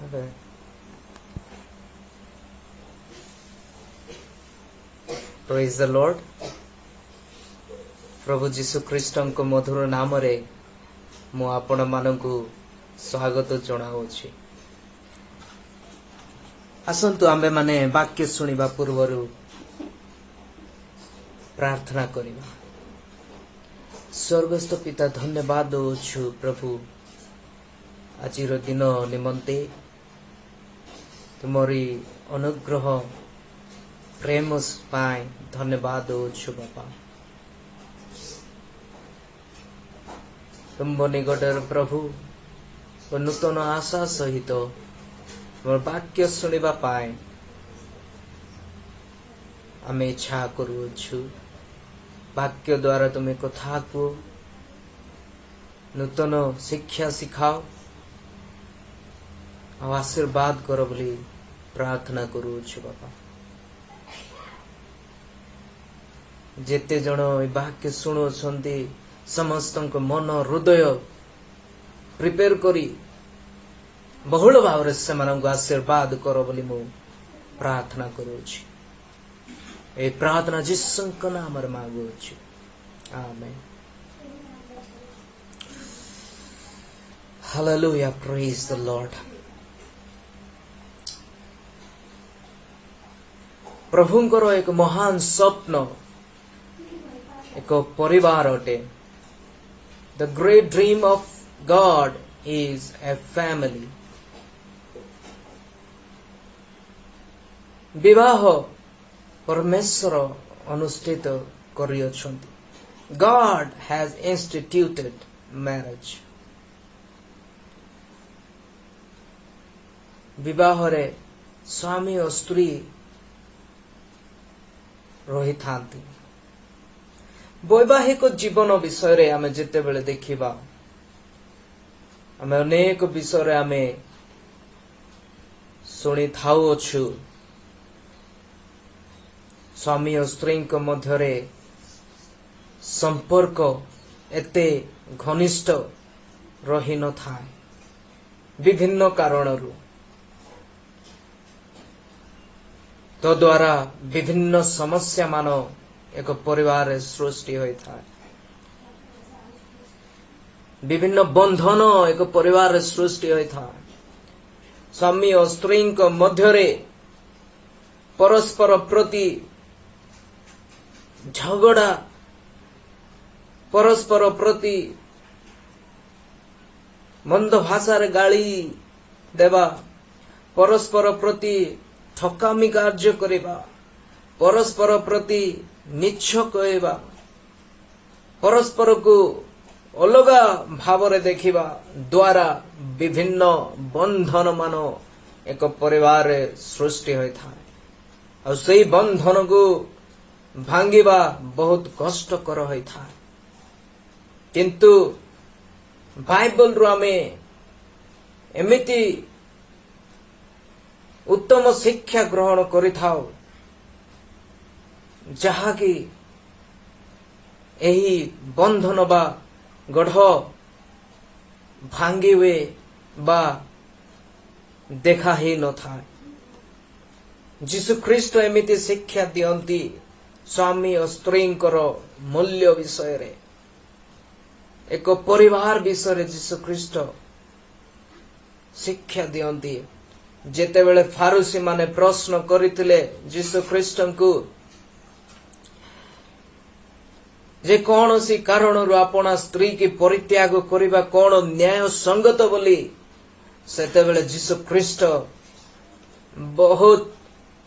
Amen. Praise the Lord. प्रभु जीशु ख्रीष्टଙ୍କ मधुर नाम रे मु आपण मानकु स्वागत जणाउछि। आसंतु आम्बे माने वाक्य सुनिबा पूर्वरु प्रार्थना करिबा। स्वर्गस्थ पिता धन्यवाद दउछु प्रभु आजिर दिन निमंते तुमरी अनुग्रह प्रेम पाए धन्यवाद दउछु बापा। तुम निकटर प्रभु नूतन आशा सहित मोर वाक्य सुनिबा पाए आमे इच्छा करूछु। वाक्य द्वारा तुम कथा को नूतन शिक्षा सिखाओ और आशीर्वाद करो बोली प्रार्थना करूछु बापा। जेते जण वाक्य शुणुछंती समस्त मन हृदय प्रिपेयर करी बहुल भाव से आशीर्वाद करो बोली मु प्रार्थना करूछि। ए प्रार्थना जिसुଙ୍କ नामରେ मागुछि। आमेन। Hallelujah, praise the Lord. प्रभुଙ୍କର एक महान स्वप्न एक परिवार अटे। The great dream of God is a family. विवाह परमेश्वर अनुष्ठित करियछन्ति। God has instituted marriage. विवाह रे स्वामी और स्त्री रही थांती। वैवाहिक जीवन विषय रे आमे जेते बेले देखिबा आमे अनेक विषय रे आमे सुनी थाउ अछु। स्वामी और स्त्री मध्य रे संपर्क एते घनिष्ठ रही न थाए विभिन्न कारणरू। तो द्वारा विभिन्न समस्या मान एक परिवार सृष्टि होता है। विभिन्न बंधन एक परिवार सृष्टि होता है। स्वामी और स्त्री मध्य रे परस्पर प्रति झगड़ा परस्पर प्रति मंद भाषा रे गाली देवा परस्पर प्रति ठकामी कार्य करिबा परस्पर प्रति नीच कहवा परस्पर को अलगा भाव रे देखिबा द्वारा विभिन्न बंधन मान एक परिवार सृष्टि होता है। और सही बंधन को भांगिबा बहुत कष्टकर होता है। किंतु बाइबल रु आमे एमिति उत्तम शिक्षा ग्रहण करिथाओ जहा कि एही बंधन बा गढ़ भांगी हुए बा देखा ही न था। जीशु ख्रीष्ट एमिति शिक्षा दियंती स्वामी और स्त्री मूल्य विषय रे एक परिवार विषय रे जीशु ख्रीष्ट शिक्षा दियंती। जेते बेले फारूसी माने प्रश्न करितिले जीशु ख्रीष्ट को जे कौन सी कारण रु अपना स्त्री की परित्याग करिबा कौन न्याय संगत बोली सेते बेले जीशु ख्रीष्ट बहुत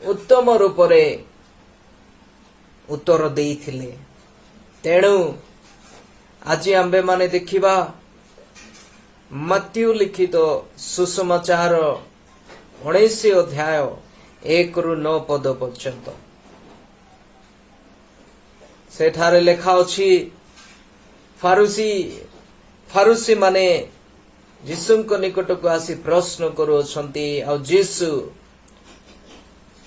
उत्तम रूप रे उत्तर देइथिले। तेणु आज आंबे माने देखिबा मत्ती लिखित सुसमाचार 19 अध्याय 1 रु 9 पद पर्यंत सेठारे लेखा अछि। फारूसी माने जीशुଙ୍କ निकट को आसी प्रश्न करूछंती और जीशु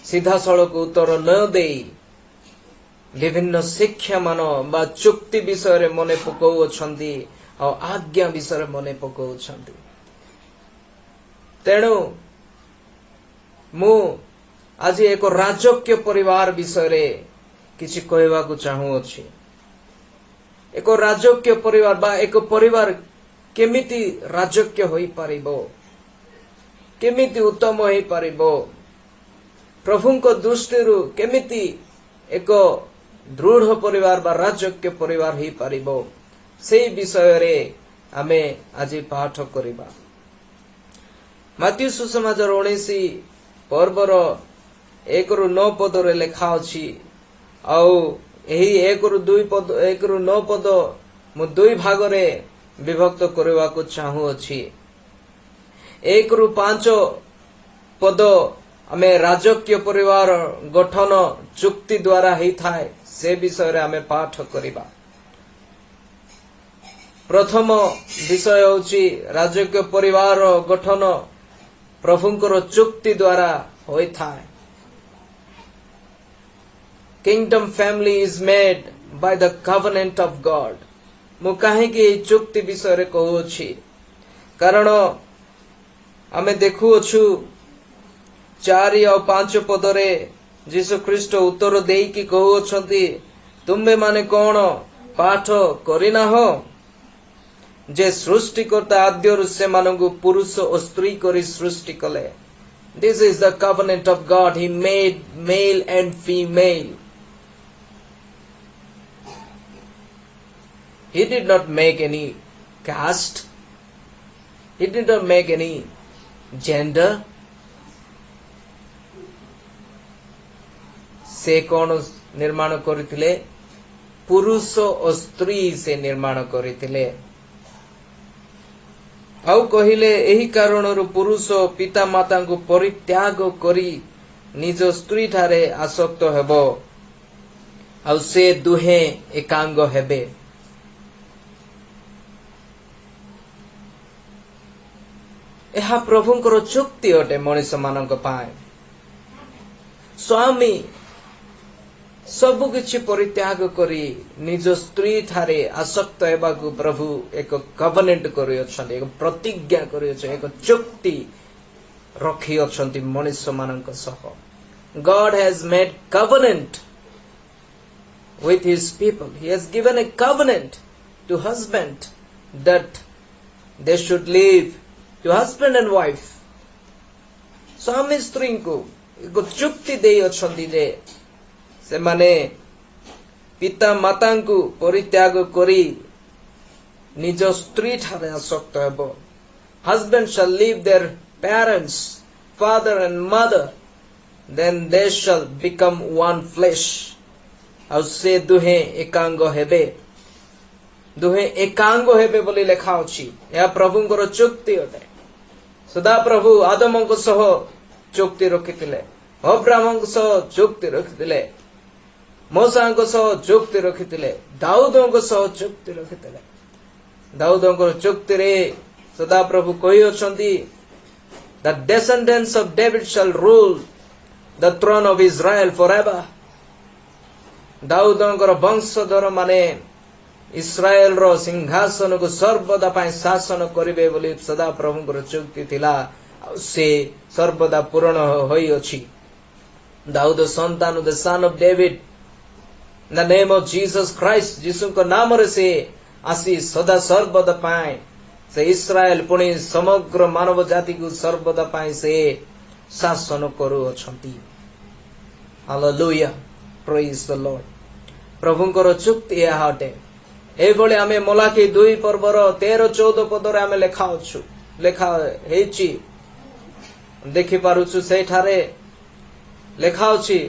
सीधा सड़क उत्तर न देई विभिन्न शिक्षा मान बा चुक्ति विषय रे मने पकाउछंती और आज्ञा विषय रे मने पकाउछंती। तेणु मु आज एक राजकीय परिवार विषय रे किछि कहबाकू चाहूछि। एक राजकीय परिवार बा एक परिवार केमिति राजकीय होई पारिबो, केमिति उत्तम होई पारिबो, प्रभुंको दृष्टिरु केमिति एक दृढ़ परिवार बा राजकीय परिवार होई पारिबो, सेई विषय रे आमे आज पाठ करिबा। माथ्यू सुसमाचार 19 पर्वर 1 ରୁ 9 पदरे लेखा अछि। आउ एही 1 ରୁ 2 पद 1 ରୁ 9 पद मु दुई भाग रे विभक्त करबा को चाहू अछि। 1 ରୁ 5 पद आमे राजकीय परिवार गठन चुक्ति द्वारा हेई थाए से विषय रे आमे पाठ करिबा। प्रथम विषय होछि राजकीय परिवार गठन प्रभुंकर चुक्ति द्वारा होई थाए। Kingdom family is made by the covenant of God। मु काहे कि चुक्ति विषय रे कहूछि कारण आमे देखु अछु 4 और 5 पद रे यीशु ख्रीष्ट उत्तर देई कि कहू अछंती, तुमे माने कोन पाठ करिना हो जे सृष्टिकर्ता आद्यरु से मानंगु पुरुष और स्त्री करी सृष्टि कले। This is the covenant of God। He made male and female। He did not make any caste। He did not make any gender। से कौन निर्माण करिथिले? पुरुष और स्त्री से निर्माण करिथिले। आउ कहिले एही कारणरु पुरुष पिता माता को परित्याग करी निज स्त्री ठारे आसक्त हेबो, आउ से दुहे एकांग हेबे। एहा प्रभुंकर चुक्ति अटे मनुष्य मानक पाए। स्वामी सबु किछि परित्याग करी निज स्त्री ठारे आसक्त हेबाकू प्रभु एक कवनेंट करि अछन्ति, एक प्रतिज्ञा करि अछन्ति, एक चुक्ति रखी अछन्ति मनुष्य मानक सह। God has made covenant with his people। He has given a covenant to husband that they should live, to husband and wife। स्वामी स्त्री को एक चुक्ति देई अछन्ति जे से माने पिता माता को परित्याग करी निज स्त्री ठारे आसक्त हेबो। Husband shall leave their parents, father and mother, then they shall become one flesh। और से दुहे एकांग हेबे, दुहे एकांग हेबे बोली लेखा अछि। या प्रभुंकर चुक्ति अटे। सदा प्रभु आदमक सह चुक्ति रखिथिले, अब्राहमक सह चुक्ति रखिथिले, मोसांक सह चुक्ति रखिथिले, दाऊदक सह चुक्ति रखिथिले। दाऊदक चुक्ति रे सदा प्रभु कहि अछंती, the descendants of David shall rule the throne of Israel forever। दाऊदक वंशधर माने इस्राएल रो सिंहासन को सर्वदा पाए शासन करिवे बोली सदा प्रभुंकर चुक्ति थिला, से सर्वदा पूर्ण होई अछि। दाऊद संतान the son of David, in the name of Jesus Christ, यीशु को नाम रे से आसी सदा सर्वदा पाए से इस्राएल पुणी समग्र मानव जाति को सर्वदा पाए से शासन करू अछंती। Hallelujah, praise the Lord. प्रभुंकर चुक्ति या हटे। ए बोले आमे मलाकी 2 पर्वर 13-14 पदरे आमे लेखा अछु, लेखा हेची देखि पारुछु। सेठारे लेखा अछि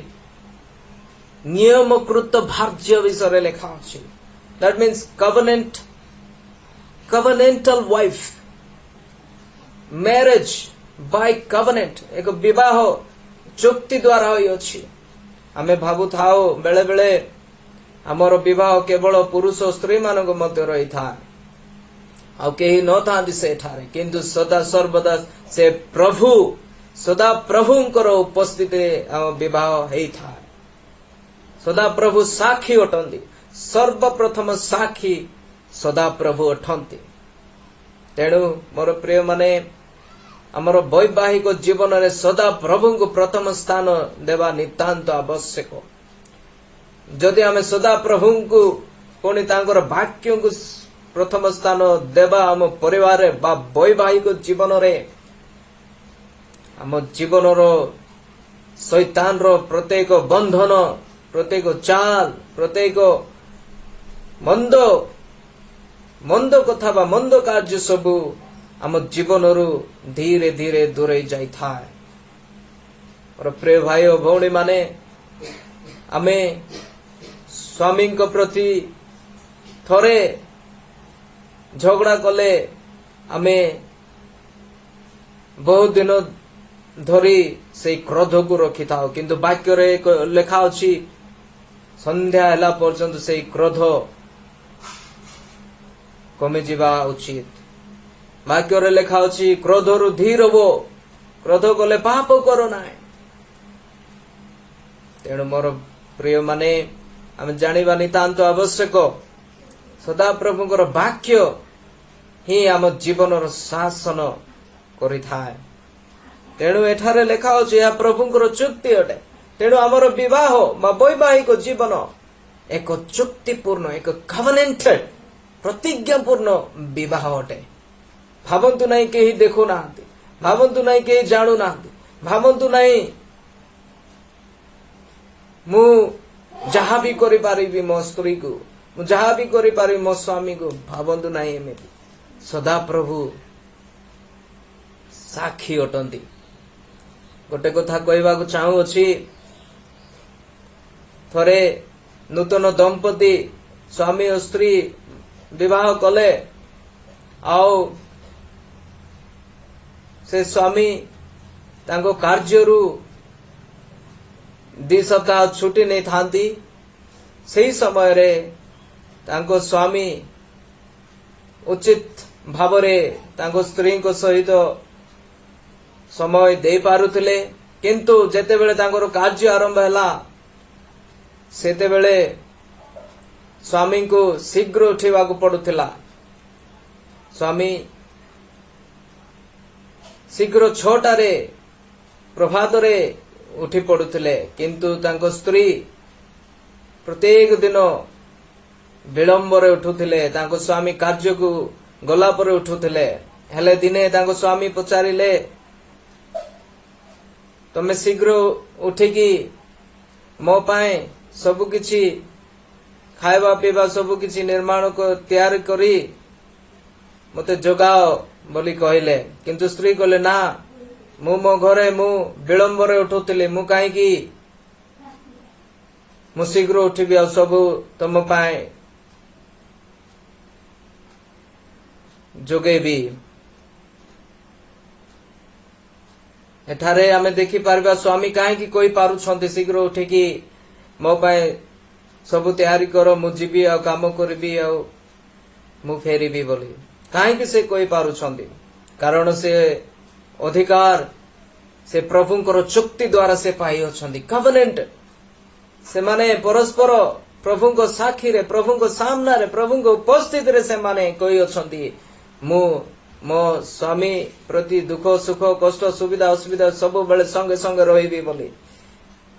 नियमकृत भार्य विषय लेखा अछि। That means covenant, covenantal wife, marriage by covenant, एक विवाह चुक्ति द्वारा होई अछि। आमे भाबु थाओ बेले बेले हमर विवाह केवल पुरुष और स्त्री मानक मध्य रही था, आ केही न थांती सेठारे, किंतु सदा सर्वदा से प्रभु सदा प्रभुंकर उपस्थिति विवाह हेई था। सदा प्रभु साक्षी अटंती, सर्वप्रथम साक्षी सदा प्रभु अटंती। तेणु मोर प्रिय माने आमर वैवाहिक जीवन में सदा प्रभु को प्रथम स्थान देवा नितांत आवश्यक। जदि आम सदा प्रभु को पुणी तांकर वाक्य को प्रथम स्थान देवा आम परिवार बा वैवाहिक जीवन में आम जीवन शैतान रो प्रत्येक बंधन प्रत्येक चाल प्रत्येक मंद मंद कथा बा मंद कार्य सबू आम जीवन रु धीरे धीरे दूरे जाई थाए। और प्रिय भाई और भौणी माने आमे स्वामी को प्रति थोरे झगड़ा कले आमे बहुत दिन धरी से क्रोध को रखी था, किंतु वाक्य रे लेखा अछि संध्या हला पर्यंत से क्रोध कमी जीवा उचित। वाक्य रे लेखा अछि क्रोध रु धीर हो, क्रोध कले पाप करो ना। तेणु मोर प्रिय माने आम जानिबा नितांत आवश्यक सदा प्रभुଙ୍କର वाक्य ही आम जीवन शासन करि थाए। तेणु एठारे लेखा अछि या प्रभुଙ୍କର चुक्ति अटे। तेणु आमर विवाह बा वैवाहिक जीवन एक चुक्तिपूर्ण एक कवनेंटेड प्रतिज्ञापूर्ण विवाह अटे। भावंतु नहीं केही देखु ना, भावंतु नहीं केही जाणु ना, भावंतु नहीं मु जहा भी करि पारिबी मो स्त्री को, मु जहा भी करि पारिबी मो स्वामी को, भावंतु नहीं एमिति। सदा प्रभु साक्षी अटंती। गोटे कथा कहवा को चाहू अछि, थरे नूतन दंपति स्वामी और स्त्री विवाह कले आउ से स्वामी तांको कार्यरु 2 सप्ताह छुट्टी नहीं थांती। सही समय रे तांको स्वामी उचित भावरे तांको स्त्री को सहित समय दे पारुथिले, किंतु जेते बेले तांकर कार्य आरंभ हैला सेते बेले स्वामी को शीघ्र उठिबा को पड़ुथिला। स्वामी शीघ्र 6टा रे प्रभात रे उठी पड़ुथिले, किंतु तांको स्त्री प्रत्येक दिन विलंब रे उठुथिले। तांको स्वामी कार्य को गला पर उठुथिले। हेले दिने तांको स्वामी पचारिले तमे शीघ्र उठिकी मो पाए सबु किछि खाइबा पीबा सबु किछि निर्माण को तैयार करी मते जोगाओ बोली कहले। किंतु स्त्री कहले ना, मु मो घरे मु विलंब रे उठुथिले, मु काहे की मु शीघ्र उठिबी आ सबु तम पाए जोगेबी। एठारे आमे देखि पारबा स्वामी काहे की कोई पारु छंती शीघ्र उठिकी मो पाए सबु तैयारी करो, मु जीबी आ काम करबी आ मु फेरीबी बोली। काहे की से कोई पारु छंती? कारण से अधिकार से प्रभुଙ୍କର चुक्ति द्वारा से पाई अछंती। कवनेंट से माने परस्पर प्रभुଙ୍କ साक्षी रे प्रभुଙ୍କ सामना रे प्रभुଙ୍କ उपस्थिति रे से माने कोई अछंती मु मो स्वामी प्रति दुख सुख कष्ट सुविधा असुविधा सब बेले संगे संगे रहिबी बोली।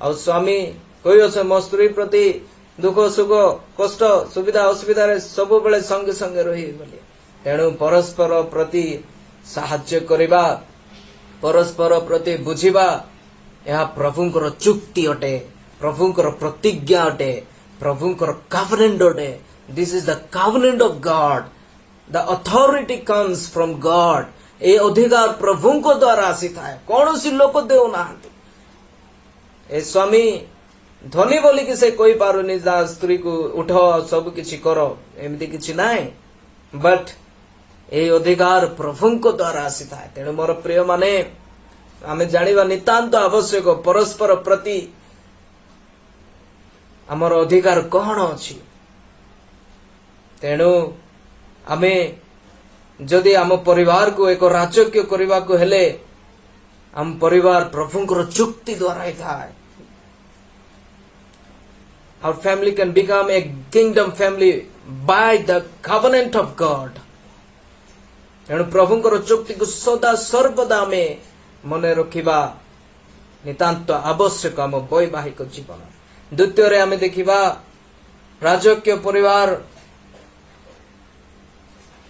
आ स्वामी कोई अछ मो स्त्री प्रति दुख सुख कष्ट सुविधा असुविधा रे सब बेले संगे संगे रहिबी बोली। तेणु परस्पर प्रति साहाय्य करिबा, परस्पर प्रति बुझिबा यह प्रभुଙ୍କର चुक्ति अटे, प्रभुଙ୍କର प्रतिज्ञा अटे, प्रभुଙ୍କର कवनेंट अटे। This is the covenant of God. The authority comes from God. ए अधिकार प्रभुଙ୍କ द्वारा आसी थाए, कौन सी लोक देउ नाहंती। ए स्वामी धनी बोली कि से कोई पारुनी स्त्री को उठ सब किछि करो एमिति किछि नाय, बट ए अधिकार प्रभुଙ୍କ द्वारा आसी थाए। तेणु मोर प्रिय माने आमे जानिबा नितांत आवश्यक परस्पर प्रति आमर अधिकार कौन अछि। तेणु आमे जदि आम परिवार को एक राजकीय करबा को हेले आम परिवार प्रभुଙ୍କର चुक्ति द्वारा ही थाए। Our family can become a kingdom family by the covenant of God. तेणु प्रभुंकर चुक्ति को सदा सर्वदा में मन रखिबा नितांत आवश्यक आम वैवाहिक जीवन। द्वितीय आम देखिबा राजकीय परिवार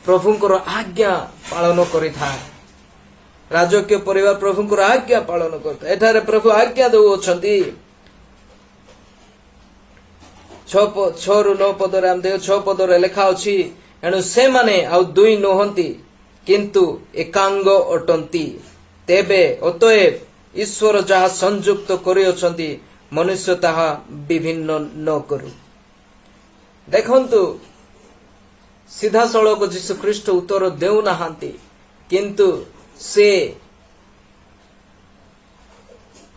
प्रभुंकर आज्ञा पालन करिथाय। राजकीय परिवार प्रभुंकर आज्ञा पालन करता। एठारे प्रभु आज्ञा दउछंती 6 ରୁ 9 पदरे आम देख 6 पदरे लेखा अछि, एणु से माने आउ दुई नहंती किंतु एकांग अटंती। तेबे अतएव ईश्वर जहा संयुक्त करिअछंती मनुष्य ताहा विभिन्न न करू। देखंतु सीधा सड़क जीशु ख्रीष्ट उत्तर देउ नाहांती, किंतु से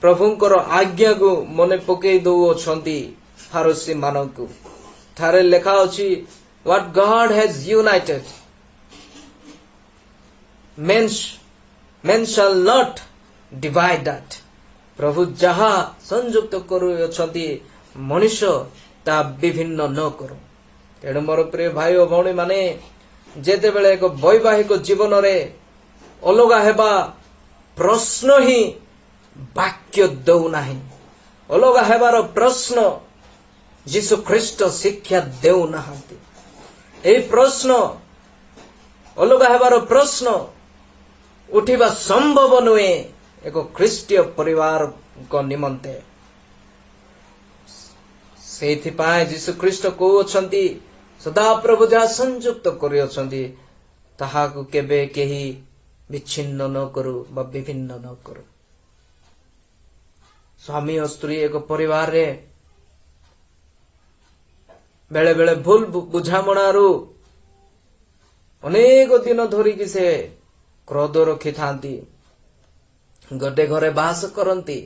प्रभुंकर आज्ञा को मने पकई दउछंती फारसी मानकु। थारे लेखा अछि, what God has United men shall not divide that। प्रभु जहा संयुक्त करुछंती मनुष्य ता विभिन्न न करो। तेणु मोर प्रिय भाई और भौणी माने जेते बेले एक वैवाहिक जीवन रे अलगा हेबा प्रश्न ही वाक्य दउ नाही। अलगा हेबार प्रश्न जीशु ख्रीष्ट शिक्षा देउ नाहांती। एई प्रश्न अलगा हेबार प्रश्न उठिबा संभव नुहे एक ख्रीष्टीय परिवार को निमंते। सेथिपाय जीशु ख्रीष्ट कहउछंती सदा प्रभु जहा संयुक्त करिअछंती ताहाकु केबे केही विच्छिन्न न करू बा विभिन्न न करू। स्वामी और स्त्री एक परिवार रे बेले बेले भूल बुझामणारू अनेक दिन धरिकी से क्रोध रखी थांती। गोटे घरे बास करती,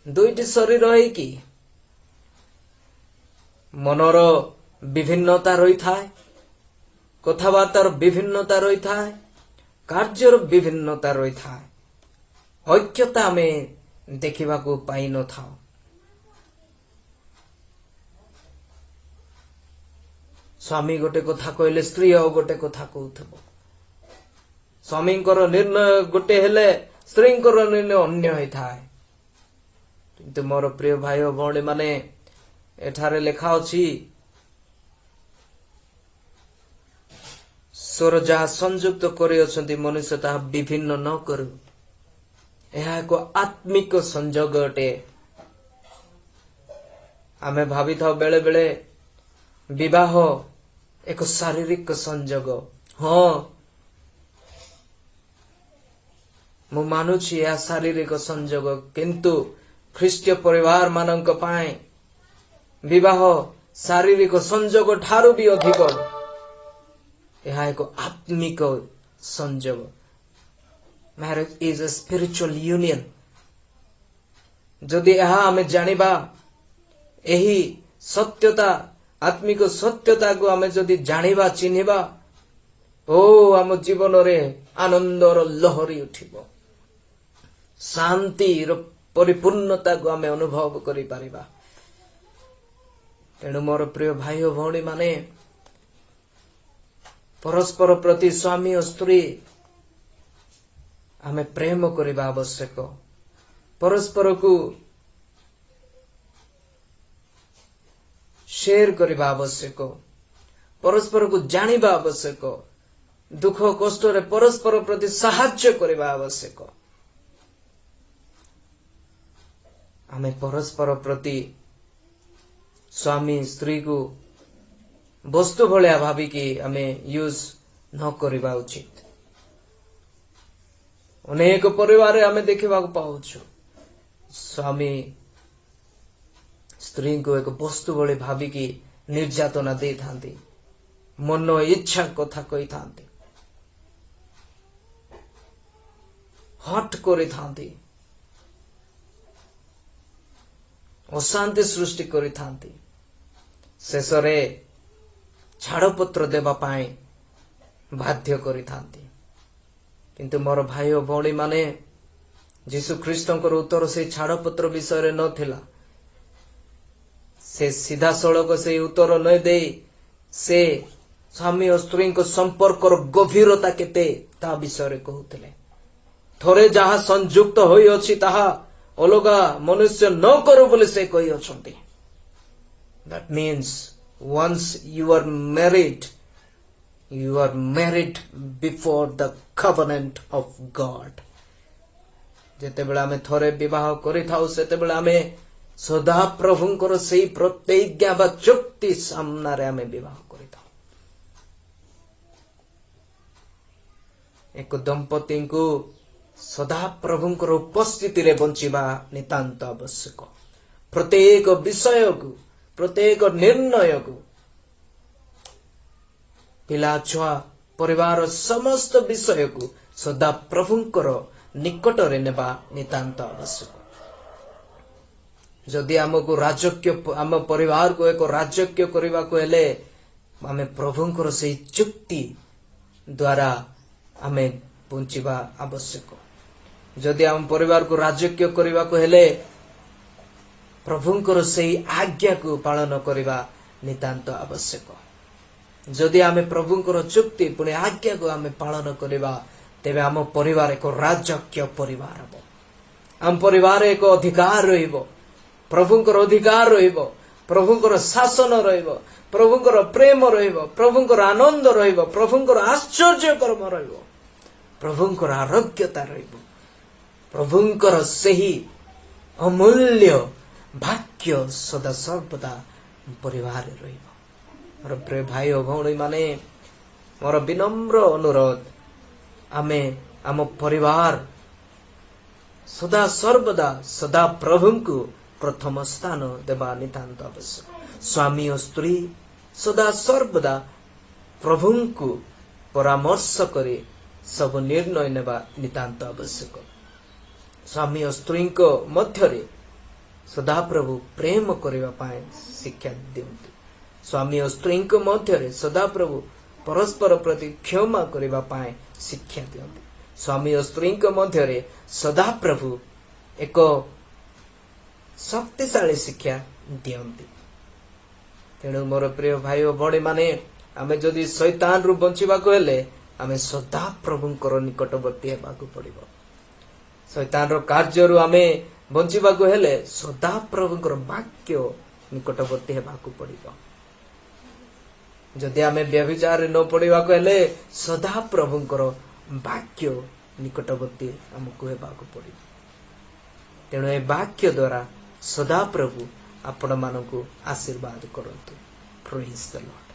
दुईटी शरीर है कि मनर विभिन्नता रही थाए, कथबार्तार विभिन्नता रही थाए, कार्यर विभिन्नता रही थाए, ऐक्यता में देखा पाई न था। स्वामी गोटे कथा कहले स्त्री और गोटे कथा कहथबो। स्वामींकर निर्णय गोटे हेले स्त्रींकर निर्णय अन्य होई थाए। किंतु मोर प्रिय भाई और भौणी माने एठारे लेखा अछि, स्वर जहा संयुक्त करिअछंती मनुष्य ताहा विभिन्न न करू। यह एक आत्मिक संजोग अटे। आमे भावी था बेले बेले विवाह एक शारीरिक संजोग। हाँ मु मानुछि यह शारीरिक संजोग, किंतु ख्रीष्टीय परिवार मानक पाए विवाह शारीरिक संजोग ठारू भी अधिक यह एक आत्मिक संजोग। Marriage is a spiritual union. जदि यह आमे जानिबा एही सत्यता आत्मिक सत्यता को आमे जदि जानिबा चिन्हिबा, ओ आम जीवन रे आनंदर लहरी उठिबो, शांति परिपूर्णता को आमे अनुभव करि पारिबा। तेणु मोर प्रिय भाई और भौणी माने परस्पर प्रति स्वामी और स्त्री आमे प्रेम करिबा आवश्यक। परस्पर को शेयर करिबा आवश्यक। परस्पर को जानिबा आवश्यक। दुख कष्ट रे परस्पर प्रति साहाय्य करिबा आवश्यक। आमे परस्पर प्रति स्वामी स्त्री को वस्तु भलिया भाविकी आमे यूज न करिबा उचित। अनेक परिवार आमे देखिबा पाउछु, स्वामी स्त्री को एक वस्तु भली भाविकी निर्यातना दे थांती, मन इच्छा कथा कही थांती, हट करि थांती, अशांति सृष्टि करि थांती। शेषरे छाड़पत्र देबा पाए बाध्य करि थांती। किंतु मोर भाई और भौणी माने जीशु ख्रीष्टंकर उत्तर से छाड़पत्र विषय रे नथिला। से सीधा सड़क से उत्तर न दे से स्वामी और स्त्री को संपर्कर गभीरता केते ता विषय कहते थोड़े जहा संयुक्त होई अछि ताहा अलगा मनुष्य न करू बोले से कही अछंती। That means once you are married before the covenant of God. जेते बेला आमे थोड़े विवाह करि थाउ सेते बेला आमे सदा प्रभुंकर सेही प्रतिज्ञा बा चुक्ति सामना रे आमे विवाह करि थाउ। एक दंपति को सदा प्रभुंकर उपस्थिति रे बंचिबा नितांत आवश्यक। प्रत्येक विषय को प्रत्येक निर्णय को पिला छुआ परिवार समस्त विषय को सदा प्रभुंकर निकट रे नेबा नितांत आवश्यक। जदि हमको राजक्य आम परिवार को एक राजक्य करबा को हेले आमे प्रभुंकर से चुक्ति द्वारा आमे पहुंचीबा आवश्यक। जदि आम परिवार को राजक्य करबा को हेले प्रभुंकर से आज्ञा को पालन करबा नितांत आवश्यक। जदि आमे प्रभुंकर चुक्ति पुणे आज्ञा को आमे पालन करबा तेबे आम परिवार एक राजक्य परिवार हबो। आम परिवार एक अधिकार रहिबो, प्रभुंकर अधिकार रहिबो, प्रभुंकर शासन रहिबो, प्रभुंकर प्रेम रहिबो, प्रभुंकर आनंद रहिबो, प्रभुंकर आश्चर्य कर्म रहिबो, प्रभुंकर आरोग्यता रहिबो, प्रभुंकर सही अमूल्य भाग्य सदा सर्वदा परिवार रहिबो। मोर प्रिय भाई और भौणी माने मोर विनम्र अनुरोध आमे आम परिवार सदा सर्वदा सदा प्रभु को प्रथम स्थान देवा नितांत आवश्यक। स्वामी और स्त्री सदा सर्वदा प्रभु को परामर्श करे सब निर्णय नेबा नितांत आवश्यक। स्वामी और स्त्री को मध्य सदा प्रभु प्रेम करबा पाए शिक्षा दियंती। स्वामी और स्त्री को मध्य सदा प्रभु परस्पर प्रति क्षमा करबा पाए शिक्षा दियंती। स्वामी और स्त्री को मध्य सदा प्रभु एक शक्तिशाली शिक्षा दियंती। तेणु मोर प्रिय भाई और भौणी माने आमे जदि शैतान रु बंचिबा को हेले आमे सदा प्रभुंकर निकटवर्ती हेबाकू पड़िबो। शैतान रो कार्य रु आमे बंचिबा को हेले सदा प्रभुंकर वाक्य निकटवर्ती हेबाकू पड़िबो। जदि आमे व्यभिचार न पड़िबा को हेले सदा प्रभुंकर वाक्य निकटवर्ती हमकू हेबाकू पड़िबो। तेणु ए वाक्य द्वारा सदा प्रभु आपण मानकू आशीर्वाद करंतु। Praise the Lord.